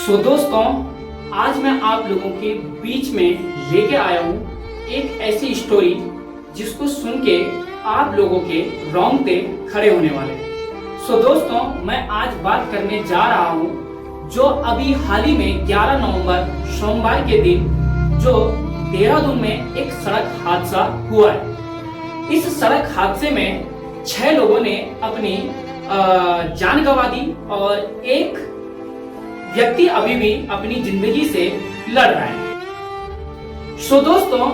दोस्तों, आज मैं आप लोगों के बीच में लेके आया हूँ एक ऐसी स्टोरी जिसको सुन के आप लोगों के रोंगटे खड़े होने वाले हैं। दोस्तों, मैं आज बात करने जा रहा हूँ जो अभी हाल ही में 11 नवंबर सोमवार के दिन जो देहरादून में एक सड़क हादसा हुआ है। इस सड़क हादसे में 6 लोगों ने अपनी जान गंवा दी और एक व्यक्ति अभी भी अपनी जिंदगी से लड़ रहा है। दोस्तों,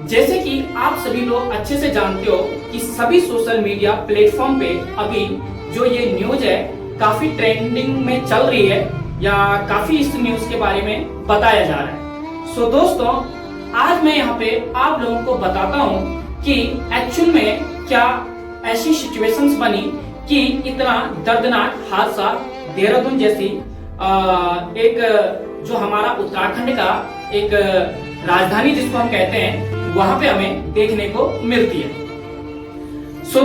जैसे कि आप सभी लोग अच्छे से जानते हो कि सभी सोशल मीडिया प्लेटफॉर्म पे अभी जो ये न्यूज है काफी ट्रेंडिंग में चल रही है या काफी इस न्यूज के बारे में बताया जा रहा है। दोस्तों, आज मैं यहाँ पे आप लोगों को बताता हूँ कि एक्चुअल में क्या ऐसी सिचुएशंस बनी कि इतना दर्दनाक हादसा देहरादून जैसी एक जो हमारा उत्तराखंड का एक राजधानी जिसको हम कहते हैं वहां पे हमें देखने को मिलती है।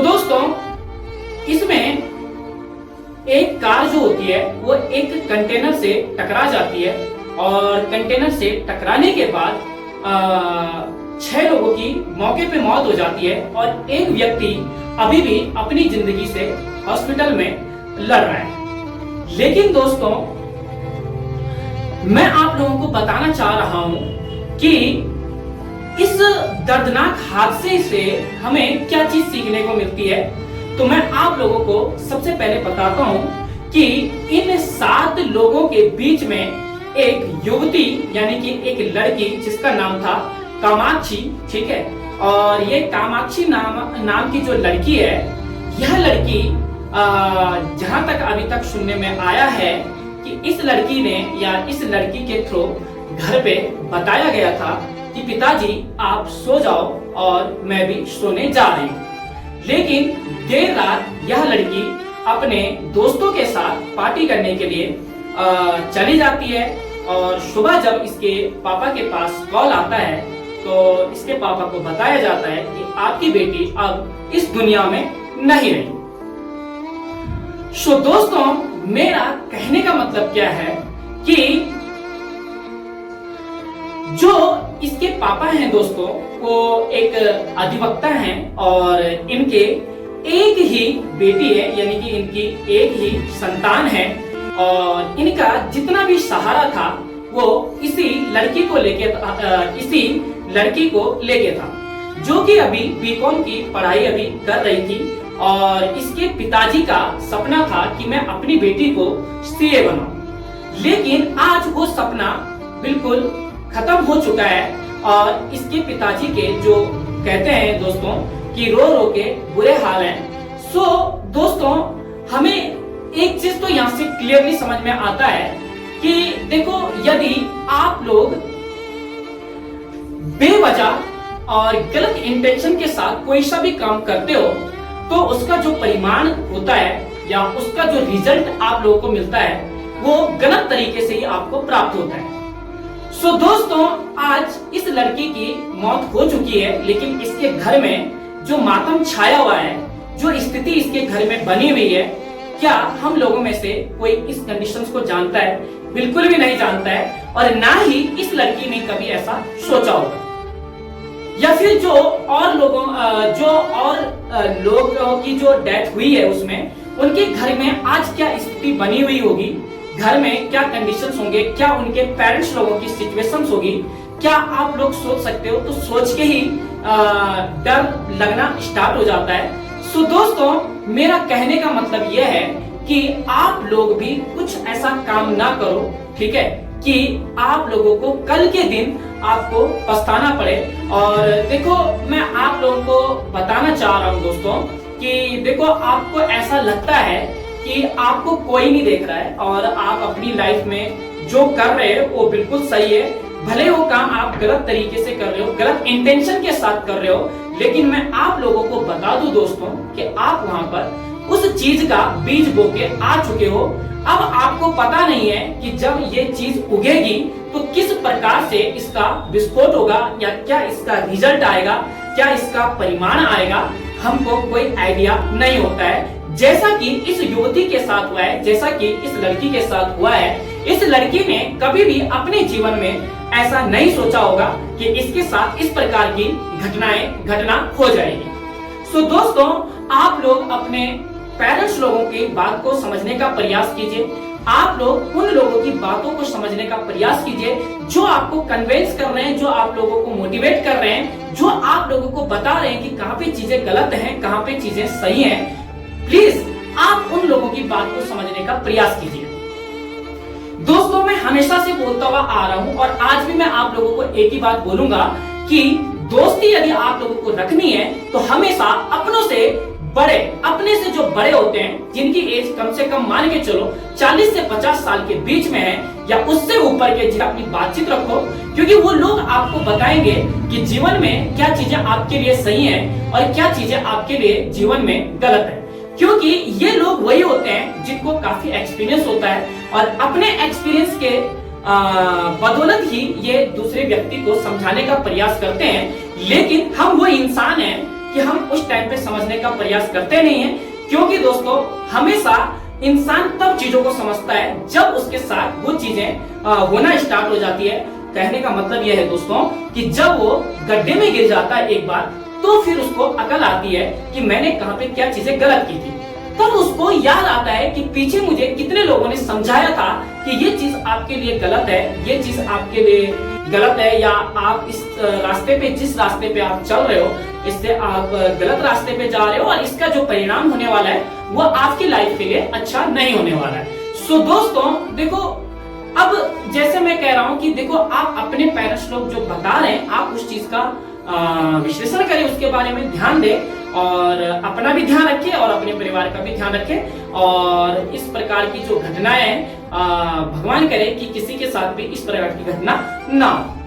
दोस्तों, इसमें एक कार जो होती है वो एक कंटेनर से टकरा जाती है और कंटेनर से टकराने के बाद 6 लोगों की मौके पे मौत हो जाती है और एक व्यक्ति अभी भी अपनी जिंदगी से हॉस्पिटल में लड़ रहा है। लेकिन दोस्तों, मैं आप लोगों को बताना चाह रहा हूं कि इस दर्दनाक हादसे से हमें क्या चीज सीखने को मिलती है। तो मैं आप लोगों को सबसे पहले बताता हूं कि इन 7 लोगों के बीच में एक युवती यानी कि एक लड़की जिसका नाम था कामाक्षी, ठीक है, और ये कामाक्षी नाम की जो लड़की है, यह लड़की जहां तक अभी तक सुनने में आया है कि इस लड़की ने या इस लड़की के थ्रू घर पे बताया गया था कि पिताजी आप सो जाओ और मैं भी सोने जा रही हूँ। लेकिन देर रात यह लड़की अपने दोस्तों के साथ पार्टी करने के लिए चली जाती है और सुबह जब इसके पापा के पास कॉल आता है तो इसके पापा को बताया जाता है कि आपकी बेटी अब इस दुनिया में नहीं रही। दोस्तों, मेरा कहने का मतलब क्या है कि जो इसके पापा हैं दोस्तों, वो एक अधिवक्ता हैं और इनके एक ही बेटी है यानी कि इनकी एक ही संतान है और इनका जितना भी सहारा था वो इसी लड़की को लेके था जो कि अभी बीकॉम की पढ़ाई अभी कर रही थी और इसके पिताजी का सपना था कि मैं अपनी बेटी को सीए बनाऊं। लेकिन आज वो सपना बिल्कुल खत्म हो चुका है और इसके पिताजी के जो कहते हैं दोस्तों कि रो रो के बुरे हाल हैं। दोस्तों, हमें एक चीज तो यहाँ से क्लियरली समझ में आता है कि देखो, यदि आप लोग बेवजह और गलत इंटेंशन के साथ कोई सा भी काम करते हो तो उसका जो परिमाण होता है या उसका जो रिजल्ट आप लोगों को मिलता है वो गलत तरीके से ही आपको प्राप्त होता है। दोस्तों, आज इस लड़की की मौत हो चुकी है लेकिन इसके घर में जो मातम छाया हुआ है, जो स्थिति इसके घर में बनी हुई है, क्या हम लोगों में से कोई इस कंडीशंस को जानता है? बिल्कुल भी नहीं जानता है और ना ही इस लड़की ने कभी ऐसा सोचा होगा। या फिर जो और लोगों की जो डेथ हुई है उसमें उनके घर में आज क्या स्थिति बनी हुई होगी, घर में क्या कंडीशंस होंगे, क्या उनके पेरेंट्स लोगों की सिचुएशंस होगी, क्या आप लोग सोच सकते हो? तो सोच के ही डर लगना स्टार्ट हो जाता है। दोस्तों, मेरा कहने का मतलब यह है कि आप लोग भी कुछ ऐसा काम ना करो, ठीक है, कि आप लोगों को कल के दिन आपको पछताना पड़े। और देखो, मैं आप लोगों को बताना चाह रहा हूँ दोस्तों कि देखो, आपको ऐसा लगता है कि आपको कोई नहीं देख रहा है और आप अपनी लाइफ में जो कर रहे हो वो बिल्कुल सही है, भले वो काम आप गलत तरीके से कर रहे हो, गलत इंटेंशन के साथ कर रहे हो, लेकिन मैं आप लोगों को बता दूं दोस्तों कि आप वहां पर उस चीज का बीज बो के आ चुके हो। अब आपको पता नहीं है कि जब ये चीज उगेगी तो किस प्रकार से इसका विस्फोट होगा या क्या इसका रिजल्ट आएगा, क्या इसका परिमाण आएगा, हमको कोई आइडिया नहीं होता है। जैसा कि इस युवती के साथ हुआ है, जैसा कि इस लड़की के साथ हुआ है, इस लड़की ने कभी भी अपने जीवन में ऐसा नहीं सोचा होगा कि इसके साथ इस प्रकार की घटना हो जाएगी। सो दोस्तों, आप लोग अपने पेरेंट्स लोगों की बात को समझने का प्रयास कीजिए। आप लोग उन लोगों की बातों को समझने का प्रयास कीजिए जो आपको कन्विंस कर रहे हैं, जो आप लोगों को मोटिवेट कर रहे हैं, जो आप लोगों को बता रहे हैं कि कहां पे चीजें गलत हैं, कहां पे चीजें सही हैं। प्लीज आप उन लोगों की बात को समझने का प्रयास कीजिए। दोस्तों, मैं हमेशा से बोलता हुआ आ रहा हूं और आज भी मैं आप लोगों को एक ही बात बोलूंगा कि दोस्ती यदि आप लोगों को रखनी है तो हमेशा अपनों से बड़े, अपने से जो बड़े होते हैं, जिनकी एज कम से कम मान के चलो 40 से 50 साल के बीच में है या उससे ऊपर के, अपनी बातचीत रखो, क्योंकि वो लोग आपको बताएंगे कि जीवन में क्या चीजें आपके लिए सही हैं और क्या चीजें आपके लिए जीवन में गलत है। क्योंकि ये लोग वही होते हैं जिनको काफी एक्सपीरियंस होता है और अपने एक्सपीरियंस के बदौलत ही ये दूसरे व्यक्ति को समझाने का प्रयास करते हैं। लेकिन हम वो इंसान हैं कि हम उस टाइम पे समझने का प्रयास करते नहीं हैं, क्योंकि दोस्तों हमेशा इंसान तब चीजों को समझता है जब उसके साथ वो चीजें होना स्टार्ट हो जाती है। कहने का मतलब यह है दोस्तों कि जब वो गड्ढे में गिर जाता है एक बार, तो फिर उसको अकल आती है कि मैंने कहां पे क्या चीजें गलत की थी। तब उसको याद आता है कि पीछे मुझे कितने लोगों ने समझाया था कि ये चीज आपके लिए गलत है, ये चीज आपके लिए गलत है, या आप इस रास्ते पे, जिस रास्ते पे आप चल रहे हो, इससे आप गलत रास्ते पे जा रहे हो और इसका जो परिणाम होने वाला है वो आपकी लाइफ के लिए अच्छा नहीं होने वाला है। सो दोस्तों देखो, अब जैसे मैं कह रहा हूं कि देखो, आप अपने पेरेंट्स लोग जो बता रहे हैं, आप उस चीज का विश्लेषण करें, उसके बारे में ध्यान दें और अपना भी ध्यान रखें और अपने परिवार का भी ध्यान रखें। और इस प्रकार की जो घटनाएं भगवान करे कि किसी के साथ भी इस प्रकार की घटना ना हो।